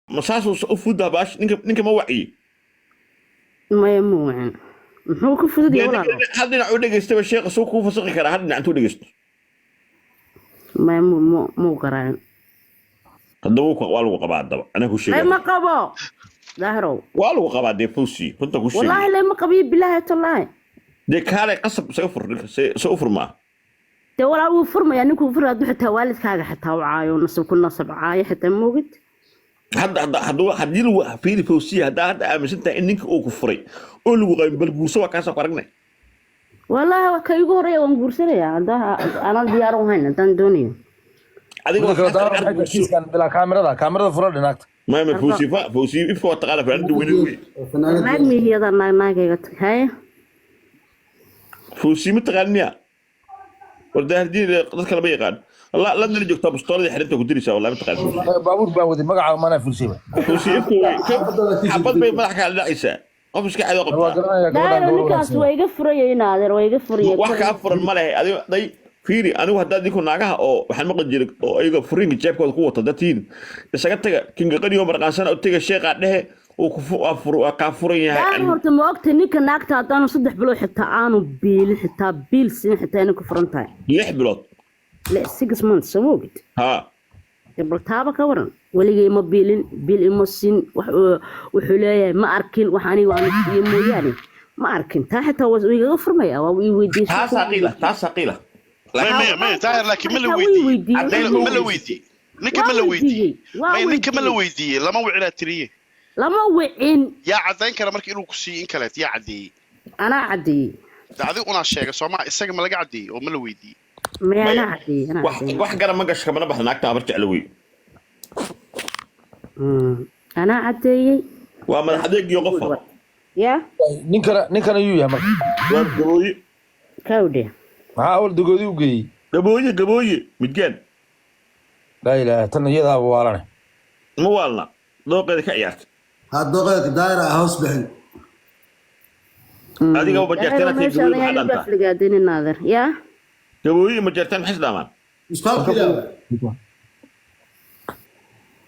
مساس وفوده باش نك ما وعي ما يموعن محو كفدي ولا هذا نوع دغيست الشيخ سو كو فسخ كره هذا نعنتو دغيست ما مو قران قدوك والو قبا دبا انا كو شيغا ما قبو ظهروا والو قبا دي فوسي كنت كو شيغا والله لا ما قبي بالله تالله دي كاله قصب سوفر ما دي ولا هو فرما يعني كو فرا حتى والدكاga حتى وعايو نصب كنا سبعاي حتى موجد haddii lagu fiiri fawsiya haddaa aaminsantahay in ninka uu ku furay oo lagu qaybin bal guurso waa kaasoo aragnay والله كيغو هوري وان غورسنيا انا ديار وهين دان دونيو adiga kiiskan bila kaamirada furo dhinaagta ما فوسي ifo taqala faan duwini ما مي هذا ناغيغا هاي فوسي متقالنيا warda hadii dadka laba yaqaan الله لا ندري جوكتا بستولة حريمته كدريسة والله متقال baabuur baan waday magaca maana fulsiba فوسي حبط بي مدحك على العيسى قفش كحد وقف لا نكاس ويغا فريي نادر ويغا فريي wax ka furan ma leh adiga day fiiri anigu hadda dinku naagaha oo waxaan maqan jiray oo ayaga furin jeebkooda ku wata dadtiin isaga taga kinga qaniyo marqaansan oo taga sheeqa dhehe oo ku afur ka furan yahay horta ma ogta ninka naagta hadaan 3 bilood xitaa aanu biil sin xitaa inuu ku furan tahay 6 bilood لا 6 months سموقت ها قبل تابا كورن ولي ما بيل إمسين وحلايا ما أركن وحاني وأنا موياني ما أركن تا حتى ويغفر ما أو ويدي تاس ثقيلة ما تاهر لكن ملويدي ملويدي نك ملويدي ما نك ملويدي لما وعنا تريه لما وعين يا عدين كلام مركي إنه كسي إن كلات يا عدي أنا عدي عدي أنا شيء سوما السجن ملقى عدي وملويدي ما أنا عدي أنا عدي واحد قرا ما قش كمان بحنا أكتر برجع لوي أنا عدي وما حدك يوقف يا ninkana yuu yahay marka قبوي كودي maxaa awal dogoodii u geeyey قبوي متجان laa ilaaha tan iyadaa waalane مو والله لو قيد كعيات هادوغيك دايرة هوس بحن هذه قبل جرتنا في قبوي يعني بفلق قاعدين الناظر يا قبوي ما جرتنا حس دامان مش فاهم كده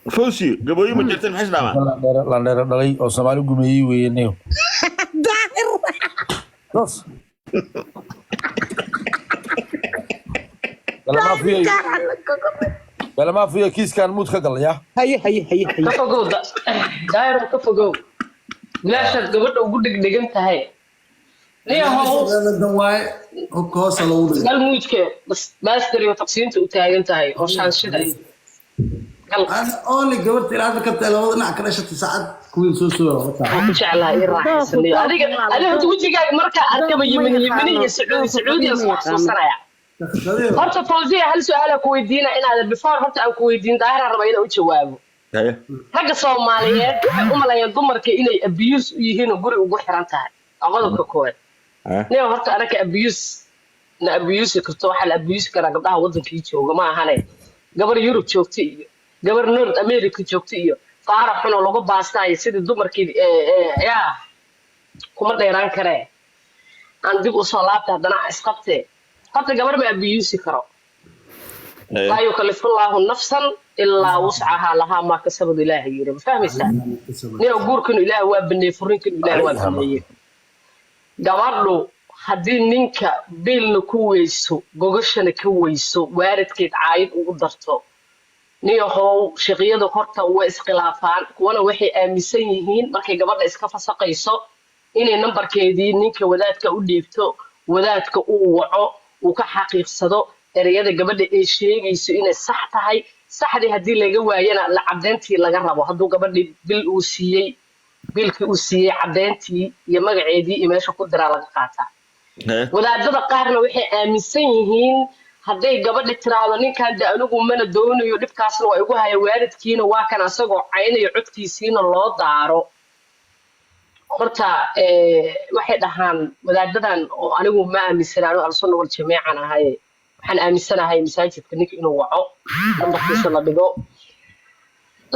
فوسي قبوي ما جرتنا حس دامان landheero dhalay oo Soomaali gumeeyay weeye neeyo dos lama fiyo kiiskan muud ka galaya هي كفجو داير كفجو بلاشت gabadha ugu dhigdhigan tahay leeyahay أنا دواي هوس لو gal muudke bas maasteri oo taqsiinta u taagan tahay oo shaanshida أنا أوني قبلت الآن كنت لو أنا كرشت ساعات كوين سوسو ku jeclaa in raaxaysanay adiga wajigaaga marka arkaba yimini sacuudi soo xasuusanaya horta fawziya hal su'aal ku weydiina inaad before horta aan ku weydiin daahir raba inaan u jawaabo ragga Soomaaliyeed waxay u maleeyaan dumarka inay abuse u yihiin oo guri ugu xiran tahay qodobka koowaad neeyo horta arka abuse karto waxa la abuse kara gabdhaha wadankii jooga ma ahane gabar Yurub joogta iyo gabar North America joogta iyo qaar xun oo lagu baastay sidii dumarkii kuma dheeraan kare aan dib u soo laabta hadana isqabtay قبل قبل ما أبيوسي كرو لا يكلف الله نفسا إلا وسعها لها ما كسبت إلهي يرى فاهم السؤال نيو غوركن إله وابني فرينكن إله وابني قبل haddii ninka biilna ku weyso gogashana ka weyso waaridkeed caayid ugu darto niyahow shaqiyada horta way iskhilaafaan kuwana waxay aaminsan yihiin markay gabadha iska fasaqayso inay nambarkeedii ninka wadaadka u dhiibto wadaadka uu waco uu ka xaqiiqsado ereyada gabadha ay sheegayso inay sax tahay saxdii haddii laga waayana la cadeyntii laga rabo hadduu gabadhii bilkii uu siiyey cadeyntii iyo magaceedii iyo meesha ku diraa laga qaataa wadaadada qaarna waxay aaminsan yihiin hadday gabadha tiraahdo ninkan de anigu mana doonayo dhibkaasna waa igu haya waalidkiina waa kan asagoo caynayo codkiisiina loo daaro horta waxay dhahaan wadaadadan oo anigu ma aaminsanaano al-sunna wal jamiican ahay waxaan aaminsanahay masaajidka ninka inuu waco nambarkiisa la dhigo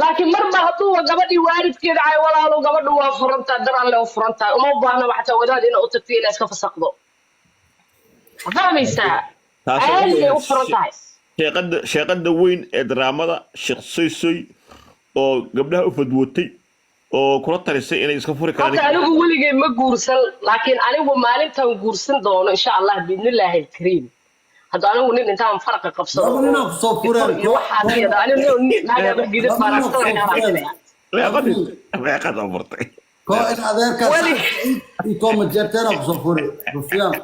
laakiin marba hadduu gabadhii waalidkeeda ay walaalo gabadhu waa furantaa dar alle u furantaa uma baahna waxtaa wadaad inay u tagto inay iska fasaqdo fahmaysaa aad bay u furan tahay sheeqada weyn ee daraamada sheekh soysoy oo gabdhaha u fadwootay oo kula talisay inay iska furi karaan horta anigu weligay ma guursan laakiin anigu maalintan guursan doono insha Allah biidnillaahi alkariim hadda anigu nin intaan farqa qabsado waxaa tiyada anigu naga gidid baarastada garanaya ما قد أمرتي كو إن أذكر يكون مجرتنا بصفوري رفيان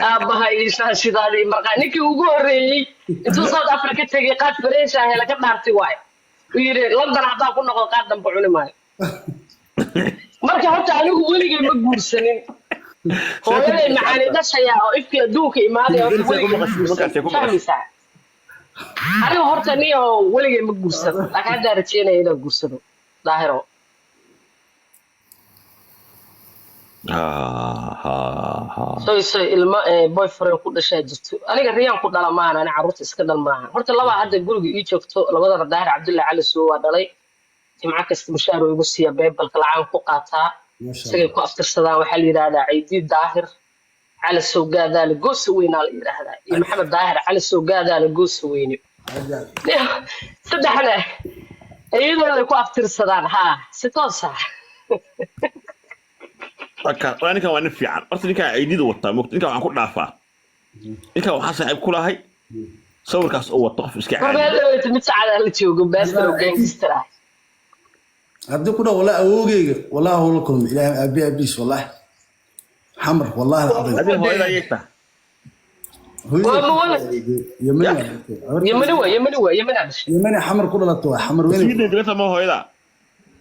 أبها إيشان شدادي مرقا نكي وقوري انتو صوت أفريقيا تيجي قاد فريشة هلا كد نارتي واي ويري لندن عطا كنا قاد دنبعوني ماي مركا حتى عنيقو وليقي مقبول سنين هولي معاني داشايا أو إفكي أدوكي إمالي أو وليقي شامي ساعة aniga horta niyo weligay ma guursado laakiin hadda rajeynaya inaan guursado daahiro soy ilma boyfriend ku dhashaa jirto aniga riyaan ku dhala maahan ani carruurta iska dhal maahan horta laba hadda guriga ii joogto labadana daahir cabdullahi cali soo waa dhalay jimca kasta mushaar igu siiya beebalka lacaan ku qaataa isagay ku aftirsadaan waxaa la yidhahdaa ciidii daahir على السوق هذا لقوس وين هذا يا محمد ظاهر على السوق هذا لقوس وين صدقنا ايوه اللي كو الصدان ها 16 ساعه أنا كان وانا فيعان أصلاً كان عيدي وطا ممكن كان عقول نافع كان وحاسة عيب كلها هاي صور كاس أول طرف إيش كان ما تمتع اللي تشوفه بس لو جانجستر عبد كده ولا أوجي والله هو لكم إلى أبي أبيس والله حمر والله العظيم هذه هو إذا يكتا يمني حمر كله لا توا حمر وين سيدنا جلسة ما هو إذا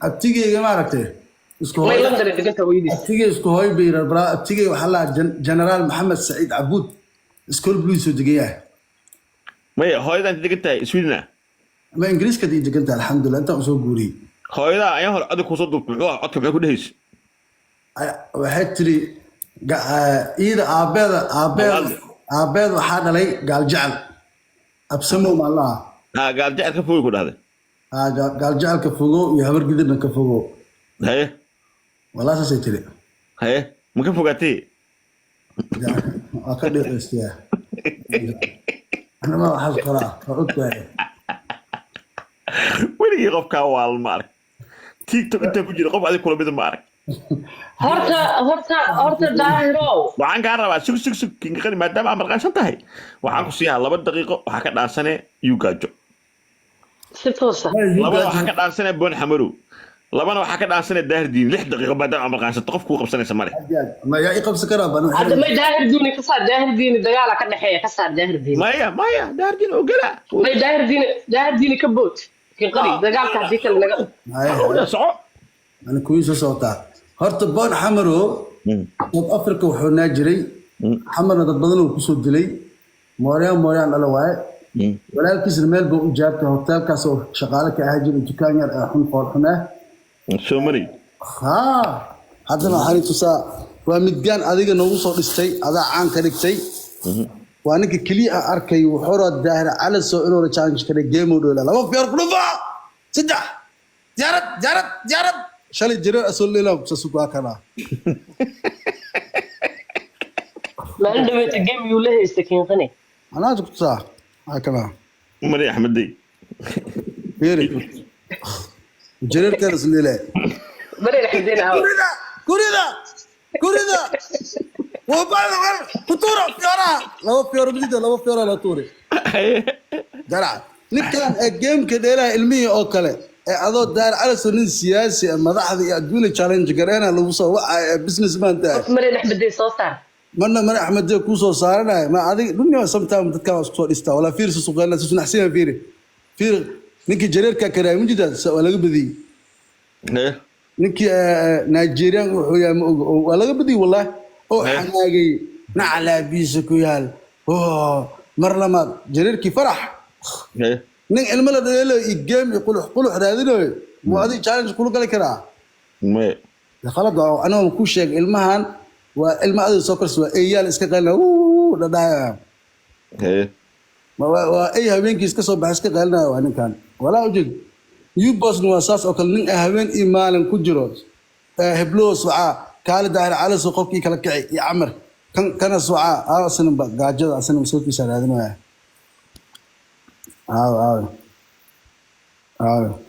أتيجي يا جماعة ركته ما يقدر يدقنت ويدي أتيجي اسكو هاي بير برا أتيجي وحلا جنرال محمد سعيد عبود سكول بلويس ودقياه ما هو إذا أنت جلسة سويدنا ما إنجليز كدي جنت الحمد لله أنت أصول قولي هو إذا أيها الأدق وصدق بحوار أكتب يكون هيس وحتري إذا عباد وحنا لي قال جعل أبسمه مع الله قال جعل كفوق كل هذا قال جعل كفوقه يهبر جدا من كفوقه هاي والله سيتري هاي ممكن فوقتي أكيد استياه أنا ما حاس قراءة فقلت وين يقف كوال مارك تيك توك أنت بيجي رقم على كل بيت مارك horta daahiro waxaan ka rabaa sug kinqani maadaama aan marqaashan tahay waxaan ku siiyaa 2 daqiiqo waxa ka dhaansanay Ugaajo si toosa laba waxa ka dhaansanay Boon Xamarow labana waxa ka dhaansanay Daahir Diin 6 daqiiqo maadaama aan marqaashan qof ku qabsanaysa mare ma yaa iqabs kara banu hadda ma Daahir Diin ka saar Daahir Diin dagaal ka dhaxeeya ka saar Daahir Diin maya Daahir Diin oo gala ma Daahir Diin ka boot kinqani dagaalka hadii kale laga soco أنا كويس صوتها هرت بون حمرو طب أفريقيا وحنا جري حمرنا ضد بدن وكسود دلي موريان على واي ولا كسر مال بو جابته هوتيل كاسو شغالك أهجر وتكانير أحن فرحنا شو مري ها هذا ما حريت سا ومدجان أديك نوصل لستي هذا عن كريكتي وأنا كلي أركي وحورة الداهرة على السؤال ولا تشانج كده جيم ولا لا ما في أركلوفا سدح جارد شالي جرير أسول لي لهم سسوقها كنا ما عندما تجيم يوله يستكين غني أنا أقول صح هكذا مري أحمد دي فيري جرير كان أسول لي له مري الحدين هاو كوريدا وبعد فطورة فيورا لو فيورا لا توري جرع نكان الجيم كده له علمية أو كله adoo daar cala sunin siyaasi madaxda iyo adduunka challenge gareena lagu soo wacay business man taa marin axmedey soo saar marin axmedey ku soo saaranay ma adiga dunya sometimes dadka waa soo dhistaa wala fiirso suuqeena soo naxsiin fiir ninkii jareerka karay mujida waa laga badiyay ninkii Nigerian wuxuu yahay waa laga badiyay wallahi oo xanaagay nacala biisa ku yaal mar lama jareerkii farax nin ilmo la dheelo igam qulux raadinayo ma adii challenge kula gali karaa ma khalad ana ku sheeg ilmahan waa ilma adii soo korso eeyal iska qalna dhadhaaya waa ay habeenkii iska soo baxay iska qalna waa ninkan wala ujid you boss no asaas oo kale nin habeen iyo maalin ku jiro hebloos waa kaala daahir cala soo qofkii kala kicay iyo amar kana suuca asna gaajada asna soo fiisanaadinaya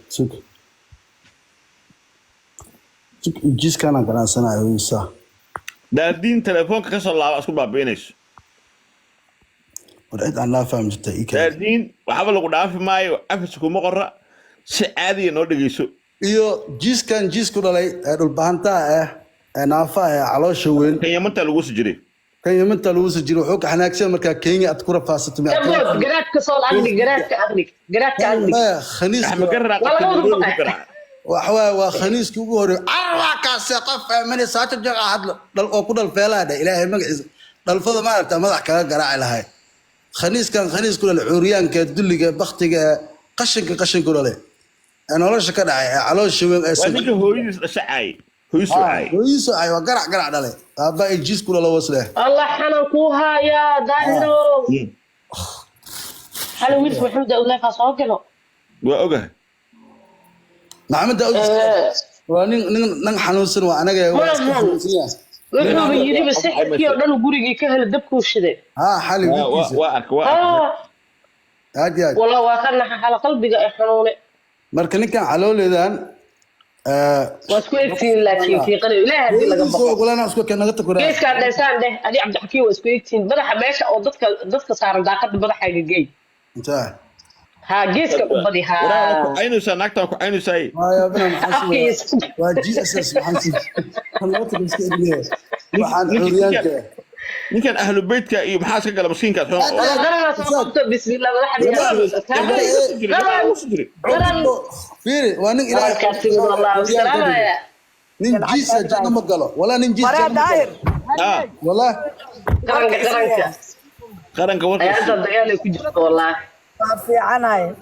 سك جيس كان كان سنة ويسا daadiin telefoonka ka soo laaba isku baabiinayso ورأيت أن لا فهم جدا إيكا daadiin waxba lagu dhaafi maayo afis kuma qora si caadiya noo dhegeyso iyo jiis ku dhalay dhulbaanta naafa caloosha weyn kan yamanta lagu soo jiray kan yimanta lagu soo jiro wuxuu ka xanaagsan markaa Kenya aad ku rafaasato garaadka soo agni garaadka agni khaniis axmed garaa waxaa waa khaniiskii ugu horeeyay arwa ka saqaf man saato jaqa hadlo dal oo ku dal feelaada ilaahay magaciisa dalfada ma aragta madax kaga garaaci lahayd khaniis ku dhalay cuuriyaanka dulliga baktiga qashinka dhalay nolosha ka dhacay caloosha weyn waa ninka hooyadiis dhashay hooyadiisu ay waa garac dhalay aabba ay jiis ku dhalo wasle الله حنا كوها يا داهرو هل ويل محمد أولاد فصاقله waa ogahay maxamed waa nin xanuunsan waa anaga wuxuu yiri masixkii oo dhan gurigii ka hel dabku shiday xali waa ark aad والله وكان حال قلبي حنونه marka ninkan calooleedan واسكو اكتين لكن في قلب لا هذه لغا بقى qolana isku kanaga takuraa كيس كان دسان ده ادي عبد الحكيم واسكو اكتين مدخ ميشا او dadka saaran daaqad madaxayga geey inta ها جيسك بدي ها aynaysaa naagta ku aynaysaa ya bana maxaa waa GSS maxaa waxaan cuuriyaanka ninkan ahlu beydka iyo maxaa iska gala maskiinka بسم الله fiiri waa nin ilaahay nin jiisa janna ma galo wala nin jiisa wala qaranka warka هذا دغال ku jirto wallahi في عناي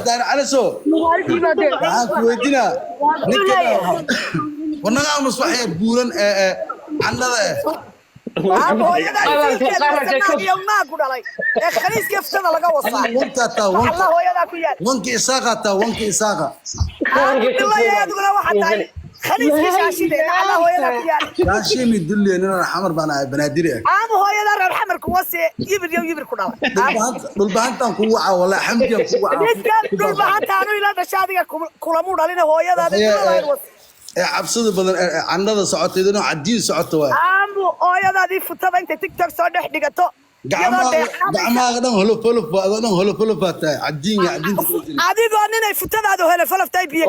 دار على سو waxaan ku weydiinaa ninka wanaga musbaxay buuran cannada wanki isaaqa shaashimi dulleenina xamar baan ahay banaadiri dhulbahantaan kugu waca walaa xamdiyan kugu waca cabsida badan cannada socoteedana cadiin socoto waay hooyadaadii futada intay tiktok soo dhex dhigato gacmaaga dhan holof baa tahay cadiin adigoo ninay futadaadu holof tahay biyo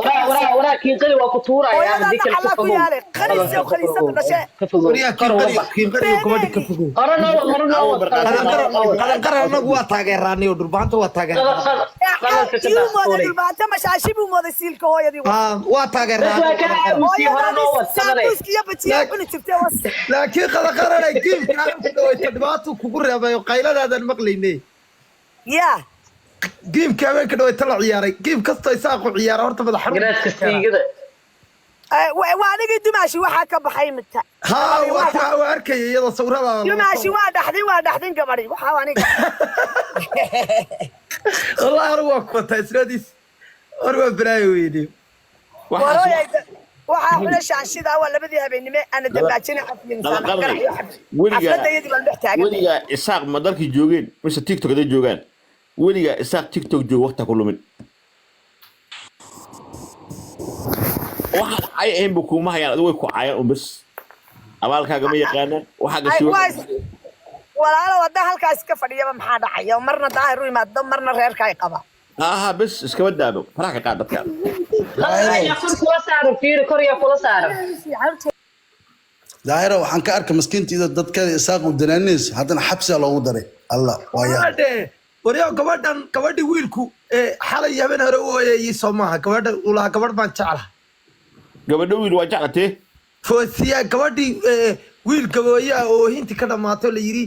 ورا كينقلي waa ku tuuraya hooyadaadna xallaa ku yaale khaliisadu dhashe qaran anagu waa taageeraanay oo dhulbaanta waa dhulbaanta mashaashibuu mooday siilka hooyadii waa taageerlaakiin qadaqaranay giimka dhibaato kugu reebay oo qayladaadaan maqlaynay ya giimka habeenka dhaweyta la ciyaaray giim kastoo isaaqu ciyaara horta madax waa anigii dumaashi waxaa ka baxay midta waa arkaya iyadoo sawirada dumaashi waa dhaxdin gabadhi waxaa aniga wallahi anigu waa kuwataa isnoodiis war waa balaayo weyne waxaa xula shaanshidaa waa labadii habeenimo ana dambaajina weligaa isaaq ma dalkii joogeen mise tiktok haday joogaan weligaa isaaq tiktok joog waqta ku lumin waxaan cay ahaynba kuuma hayaan adigu way ku caayaan un bas abaalkaaga ma yaqaanaan waxaa gasii walaalo wadda halkaas ka fadhiyaba maxaa dhacaya marna daahir u imaado marna reerka ay qaba aha bas iskaba daabo faraha ka qaad dadka daahira waxaan ka arkay maskiintiida dadkeeda isaaq u danaanayso haddana xabsiga loogu daray allah waryo gabadhi wiilku xalay habeen hore u ooyayay soo maaha gabadha ulaa gabadh baan jeclaha gabadho wiil waa jeclatee foosiya gabadhii wiil gabooyaa oo hinti ka dhammaato la yidhi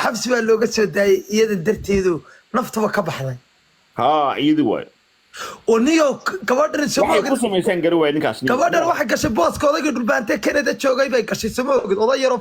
xabsi baa looga soo daayay iyada darteedu naftaba ka baxday haa iyadii waayo oo niyo gabadhan waxay ku samaysaan gari waay ninkaas gabadhan waxay gashay booska odayga dhulbaante Canada joogay bay gashay sama ogid oday yaro